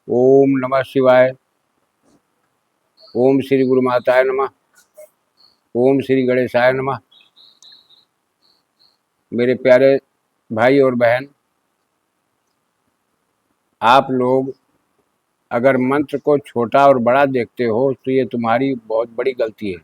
ओम नमः शिवाय। ओम श्री गुरु माताय नमः। ओम श्री गणेशाय नमः। मेरे प्यारे भाई और बहन, आप लोग अगर मंत्र को छोटा और बड़ा देखते हो तो ये तुम्हारी बहुत बड़ी गलती है।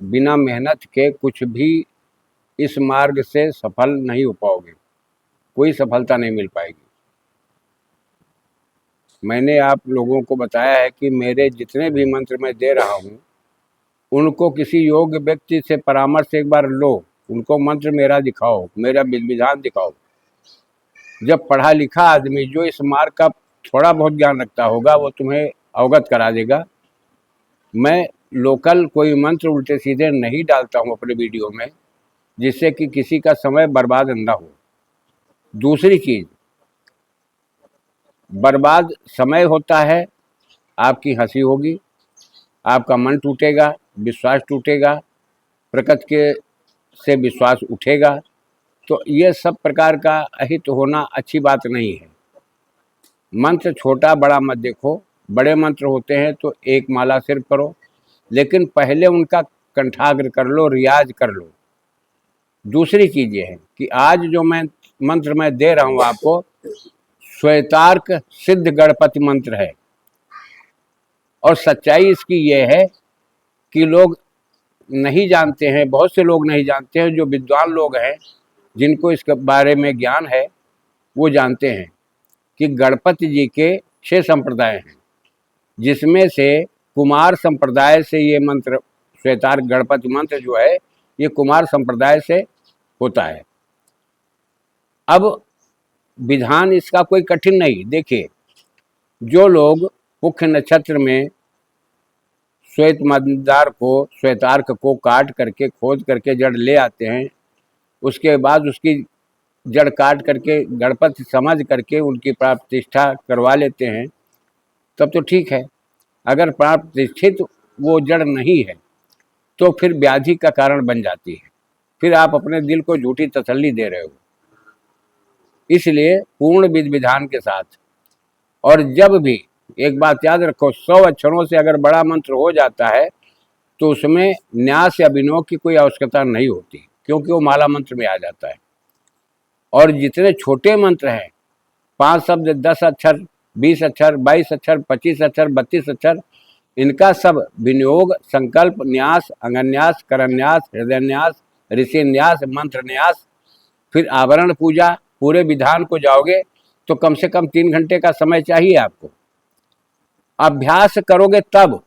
बिना मेहनत के कुछ भी इस मार्ग से सफल नहीं हो पाओगे, कोई सफलता नहीं मिल पाएगी। मैंने आप लोगों को बताया है कि मेरे जितने भी मंत्र मैं दे रहा हूँ उनको किसी योग्य व्यक्ति से परामर्श एक बार लो, उनको मंत्र मेरा दिखाओ, मेरा विधि-विधान दिखाओ। जब पढ़ा लिखा आदमी जो इस मार्ग का थोड़ा बहुत ज्ञान रखता होगा वो तुम्हें अवगत करा देगा। मैं लोकल कोई मंत्र उल्टे सीधे नहीं डालता हूँ अपने वीडियो में, जिससे कि किसी का समय बर्बाद न हो। दूसरी चीज, बर्बाद समय होता है, आपकी हंसी होगी, आपका मन टूटेगा, विश्वास टूटेगा, प्रकृति के से विश्वास उठेगा। तो ये सब प्रकार का अहित होना अच्छी बात नहीं है। मंत्र छोटा बड़ा मत देखो। बड़े मंत्र होते हैं तो एक माला सिर्फ करो, लेकिन पहले उनका कंठाग्र कर लो, रियाज कर लो। दूसरी चीज ये है कि आज जो मंत्र मैं दे रहा हूँ आपको, श्वेतार्क सिद्ध गणपति मंत्र है। और सच्चाई इसकी ये है कि लोग नहीं जानते हैं, बहुत से लोग नहीं जानते हैं। जो विद्वान लोग हैं जिनको इसके बारे में ज्ञान है वो जानते हैं कि गणपति जी के 6 संप्रदाय हैं, जिसमें से कुमार संप्रदाय से ये मंत्र, श्वेतार्क गणपति मंत्र जो है ये कुमार संप्रदाय से होता है। अब विधान इसका कोई कठिन नहीं। देखिए, जो लोग मुख्य नक्षत्र में श्वेत मंदार को, श्वेतार्क को काट करके, खोद करके जड़ ले आते हैं, उसके बाद उसकी जड़ काट करके गणपति समझ करके उनकी प्रतिष्ठा करवा लेते हैं, तब तो ठीक है। अगर प्रतिष्ठित वो जड़ नहीं है तो फिर व्याधि का कारण बन जाती है, फिर आप अपने दिल को झूठी तसल्ली दे रहे हो। इसलिए पूर्ण विधि विधान के साथ, और जब भी एक बात याद रखो, 100 अक्षरों से अगर बड़ा मंत्र हो जाता है तो उसमें न्यास या विनोद की कोई आवश्यकता नहीं होती, क्योंकि वो माला मंत्र में आ जाता है। और जितने छोटे मंत्र हैं, 5 शब्द, 10 अक्षर, 20 अक्षर, 22 अक्षर, 25 अक्षर, 32 अक्षर, इनका सब विनियोग, संकल्प, न्यास, अंगन्यास, करन्यास, हृदयन्यास, ऋषिन्यास, मंत्र न्यास, फिर आवरण पूजा, पूरे विधान को जाओगे तो कम से कम 3 घंटे का समय चाहिए आपको। अभ्यास करोगे तब।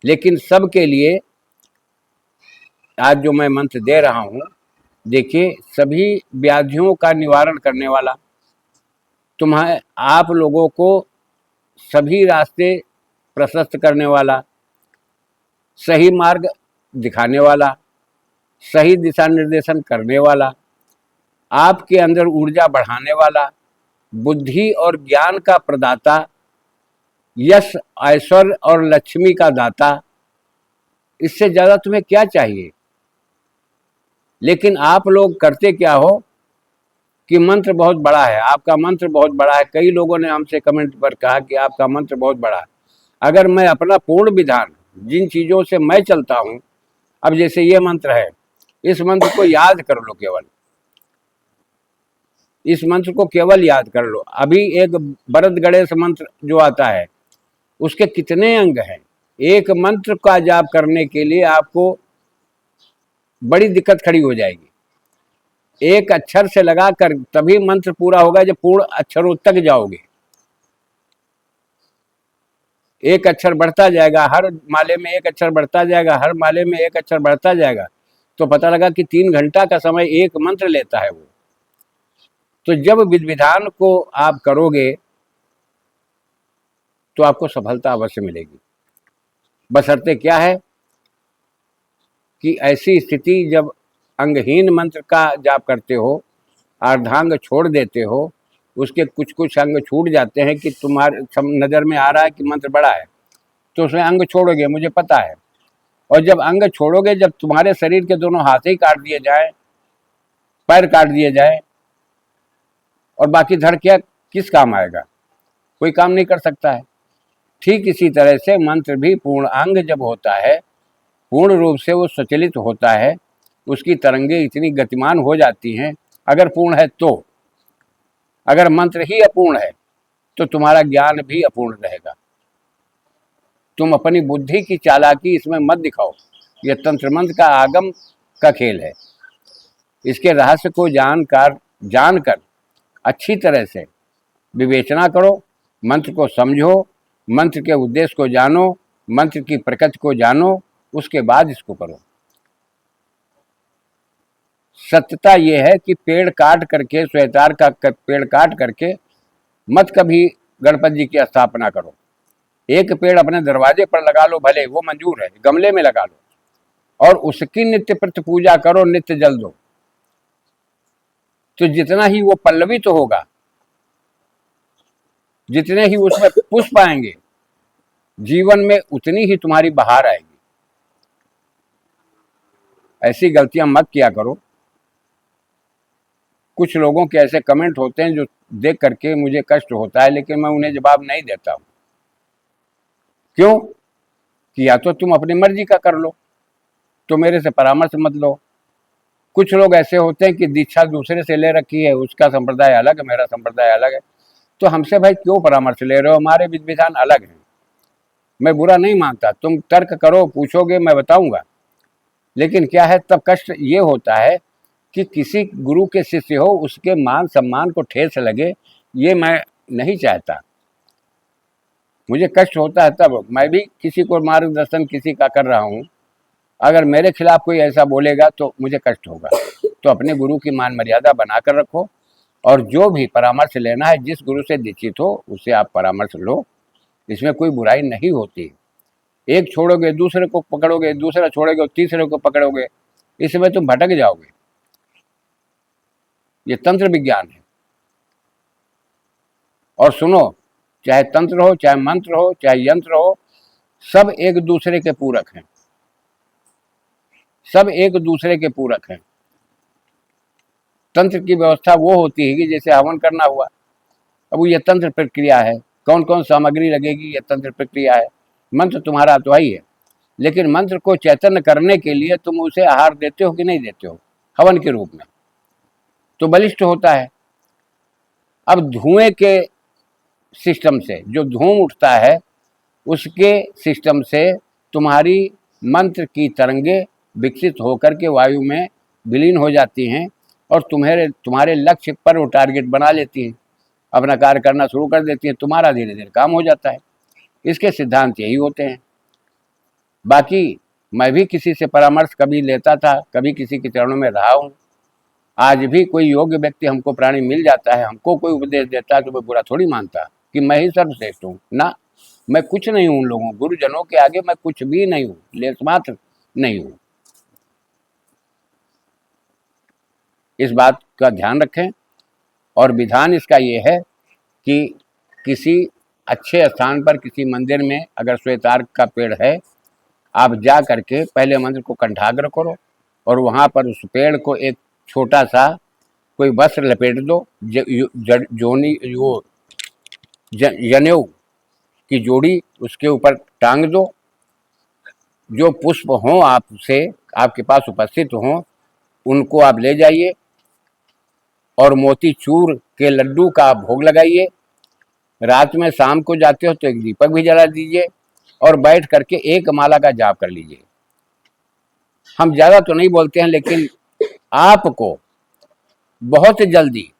लेकिन सबके लिए आज जो मैं मंत्र दे रहा हूं, देखिए, सभी व्याधियों का निवारण करने वाला, तुम्हें आप लोगों को सभी रास्ते प्रशस्त करने वाला, सही मार्ग दिखाने वाला, सही दिशा निर्देशन करने वाला, आपके अंदर ऊर्जा बढ़ाने वाला, बुद्धि और ज्ञान का प्रदाता, यश, ऐश्वर्य और लक्ष्मी का दाता, इससे ज्यादा तुम्हें क्या चाहिए। लेकिन आप लोग करते क्या हो कि मंत्र बहुत बड़ा है, आपका मंत्र बहुत बड़ा है। कई लोगों ने हमसे कमेंट पर कहा कि आपका मंत्र बहुत बड़ा है। अगर मैं अपना पूर्ण विधान, जिन चीजों से मैं चलता हूं, अब जैसे ये मंत्र है, इस मंत्र को याद कर लो, केवल इस मंत्र को केवल याद कर लो। अभी एक वरद गणेश मंत्र जो आता है, उसके कितने अंग हैं। एक मंत्र का जाप करने के लिए आपको बड़ी दिक्कत खड़ी हो जाएगी। एक अक्षर से लगाकर तभी मंत्र पूरा होगा जब पूर्ण अक्षरों तक जाओगे। एक अक्षर बढ़ता जाएगा, हर माले में एक अक्षर बढ़ता जाएगा, हर माले में एक अक्षर बढ़ता जाएगा, तो पता लगा कि 3 घंटा का समय एक मंत्र लेता है वो। तो जब विधि विधान को आप करोगे तो आपको सफलता अवश्य मिलेगी। बशर्ते क्या है कि ऐसी स्थिति जब अंगहीन मंत्र का जाप करते हो, अर्धांग छोड़ देते हो, उसके कुछ कुछ अंग छूट जाते हैं कि तुम्हारे नज़र में आ रहा है कि मंत्र बड़ा है, तो उसमें अंग छोड़ोगे, मुझे पता है। और जब अंग छोड़ोगे, जब तुम्हारे शरीर के दोनों हाथ ही काट दिए जाए, पैर काट दिए जाए, और बाकी धड़ क्या किस काम आएगा? कोई काम नहीं कर सकता है। ठीक इसी तरह से मंत्र भी पूर्ण अंग जब होता है, पूर्ण रूप से वो स्वचलित होता है, उसकी तरंगे इतनी गतिमान हो जाती हैं, अगर पूर्ण है तो। अगर मंत्र ही अपूर्ण है तो तुम्हारा ज्ञान भी अपूर्ण रहेगा। तुम अपनी बुद्धि की चालाकी इसमें मत दिखाओ। यह तंत्र मंत्र का आगम का खेल है। इसके रहस्य को जानकर अच्छी तरह से विवेचना करो, मंत्र को समझो, मंत्र के उद्देश्य को जानो, मंत्र की प्रकृति को जानो, उसके बाद इसको करो। सत्यता यह है कि पेड़ काट करके, श्वेतार का पेड़ काट करके मत कभी गणपति जी की स्थापना करो। एक पेड़ अपने दरवाजे पर लगा लो, भले वो मंजूर है, गमले में लगा लो, और उसकी नित्य प्रति पूजा करो, नित्य जल दो। तो जितना ही वो पल्लवित तो होगा, जितने ही उसमें पुष्प आएंगे, जीवन में उतनी ही तुम्हारी बहार आएगी। ऐसी गलतियां मत किया करो। कुछ लोगों के ऐसे कमेंट होते हैं जो देख करके मुझे कष्ट होता है, लेकिन मैं उन्हें जवाब नहीं देता हूं। क्यों? कि या तो तुम अपनी मर्जी का कर लो, तो मेरे से परामर्श मत लो। कुछ लोग ऐसे होते हैं कि दीक्षा दूसरे से ले रखी है, उसका संप्रदाय अलग है, मेरा संप्रदाय अलग है, तो हमसे भाई क्यों परामर्श ले रहे हो? हमारे विधि विधान अलग हैं। मैं बुरा नहीं मानता, तुम तर्क करो, पूछोगे, मैं बताऊंगा। लेकिन क्या है, तब कष्ट ये होता है कि किसी गुरु के शिष्य हो, उसके मान सम्मान को ठेस लगे, ये मैं नहीं चाहता। मुझे कष्ट होता है तब मैं भी किसी को मार्गदर्शन किसी का कर रहा हूँ, अगर मेरे खिलाफ कोई ऐसा बोलेगा तो मुझे कष्ट होगा। तो अपने गुरु की मान मर्यादा बनाकर रखो, और जो भी परामर्श लेना है, जिस गुरु से दीक्षित हो उससे आप परामर्श लो। इसमें कोई बुराई नहीं होती। एक छोड़ोगे दूसरे को पकड़ोगे, दूसरा छोड़ोगे तीसरे को पकड़ोगे, इसमें तुम भटक जाओगे। ये तंत्र विज्ञान है। और सुनो, चाहे तंत्र हो, चाहे मंत्र हो, चाहे यंत्र हो, सब एक दूसरे के पूरक हैं। सब एक दूसरे के पूरक हैं। तंत्र की व्यवस्था वो होती है कि जैसे हवन करना हुआ, अब ये तंत्र प्रक्रिया है, कौन कौन सामग्री लगेगी, ये तंत्र प्रक्रिया है। मंत्र तुम्हारा तो ही है, लेकिन मंत्र को चैतन्य करने के लिए तुम उसे आहार देते हो कि नहीं देते हो? हवन के रूप में, तो बलिष्ठ होता है। अब धुएं के सिस्टम से जो धूम उठता है, उसके सिस्टम से तुम्हारी मंत्र की तरंगे विकसित होकर के वायु में विलीन हो जाती हैं, और तुम्हारे लक्ष्य पर वो टारगेट बना लेती हैं, अपना कार्य करना शुरू कर देती हैं, तुम्हारा धीरे धीरे काम हो जाता है। इसके सिद्धांत यही होते हैं। बाकी मैं भी किसी से परामर्श कभी लेता था, कभी किसी के चरणों में रहा हूँ। आज भी कोई योग्य व्यक्ति हमको प्राणी मिल जाता है, हमको कोई उपदेश देता है, तो मैं बुरा थोड़ी मानता कि मैं ही सर्वश्रेष्ठ हूँ ना। मैं कुछ नहीं हूँ उन लोगों, गुरुजनों के आगे मैं कुछ भी नहीं हूँ, लेस मात्र नहीं हूँ। इस बात का ध्यान रखें। और विधान इसका ये है कि किसी अच्छे स्थान पर, किसी मंदिर में अगर श्वेतार्क का पेड़ है, आप जा करके पहले मंत्र को कंठाग्र करो, और वहाँ पर उस पेड़ को एक छोटा सा कोई वस्त्र लपेट दो, जनेऊ की जोड़ी उसके ऊपर टांग दो। जो पुष्प हों आपसे, आपके पास उपस्थित हों, उनको आप ले जाइए, और मोती चूर के लड्डू का भोग लगाइए। रात में शाम को जाते हो तो एक दीपक भी जला दीजिए, और बैठ करके एक माला का जाप कर लीजिए। हम ज़्यादा तो नहीं बोलते हैं, लेकिन आपको बहुत जल्दी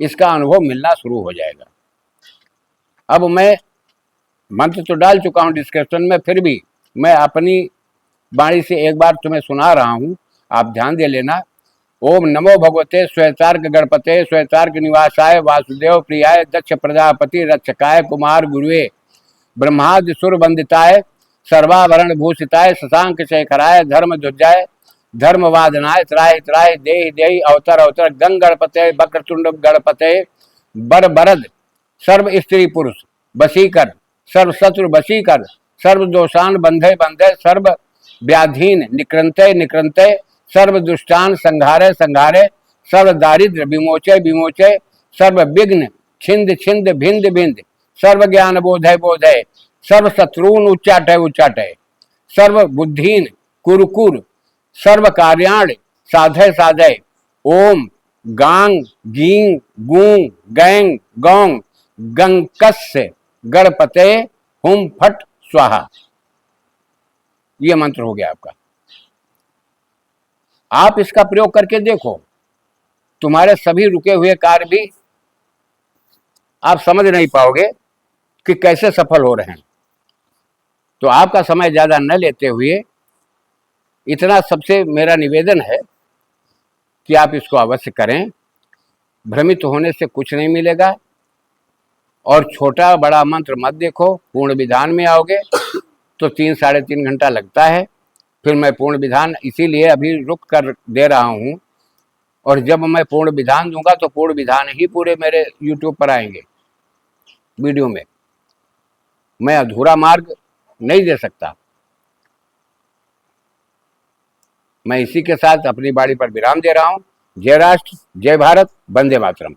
इसका अनुभव मिलना शुरू हो जाएगा। अब मैं मंत्र तो डाल चुका हूँ डिस्क्रिप्शन में, फिर भी मैं अपनी वाणी से एक बार तुम्हें सुना रहा हूँ, आप ध्यान दे लेना। ओम नमो भगवते श्वेतार्क गणपते श्वेतार्क निवासाय वासुदेव प्रियाय दक्ष प्रजापति रक्षकाय कुमार गुरुवे ब्रह्मादि सुर वंदिताय सर्वाभरण भूषिताय शशांक शेखराय धर्म ध्वजाय धर्म वादनाय त्राय त्राय देहि देहि अवतर अवतर गंग गणपते वक्रतुंड गणपते बर बरद सर्व स्त्री पुरुष बसीकर सर्व शत्रु बसीकर सर्व दोषान बंधे बंधे सर्व व्याधीन निकृंते निकृंते सर्व दुष्टान संघारे संघारे सर्व दारिद्र विमोचे विमोचे सर्व विघ्न छिंद छिंद भिंद भिंद, सर्व ज्ञान बोधय बोधय, सर्व शत्रुन उच्चाटय उच्चाटय, सर्व बुद्धिन कुरकुर, सर्व कार्याण साधय साधय, ओम गांग गींग गूं गैंग गौंग गंकस्य गणपते हुम फट स्वाहा। ये मंत्र हो गया आपका। आप इसका प्रयोग करके देखो, तुम्हारे सभी रुके हुए कार्य भी आप समझ नहीं पाओगे कि कैसे सफल हो रहे हैं। तो आपका समय ज्यादा न लेते हुए इतना सबसे मेरा निवेदन है कि आप इसको अवश्य करें। भ्रमित होने से कुछ नहीं मिलेगा। और छोटा बड़ा मंत्र मत देखो, पूर्ण विधान में आओगे तो 3-3.5 घंटा लगता है। फिर मैं पूर्ण विधान इसीलिए अभी रुक कर दे रहा हूँ, और जब मैं पूर्ण विधान दूंगा तो पूर्ण विधान ही पूरे मेरे YouTube पर आएंगे वीडियो में। मैं अधूरा मार्ग नहीं दे सकता। मैं इसी के साथ अपनी बाड़ी पर विराम दे रहा हूँ। जय राष्ट्र, जय भारत, वंदे मातरम।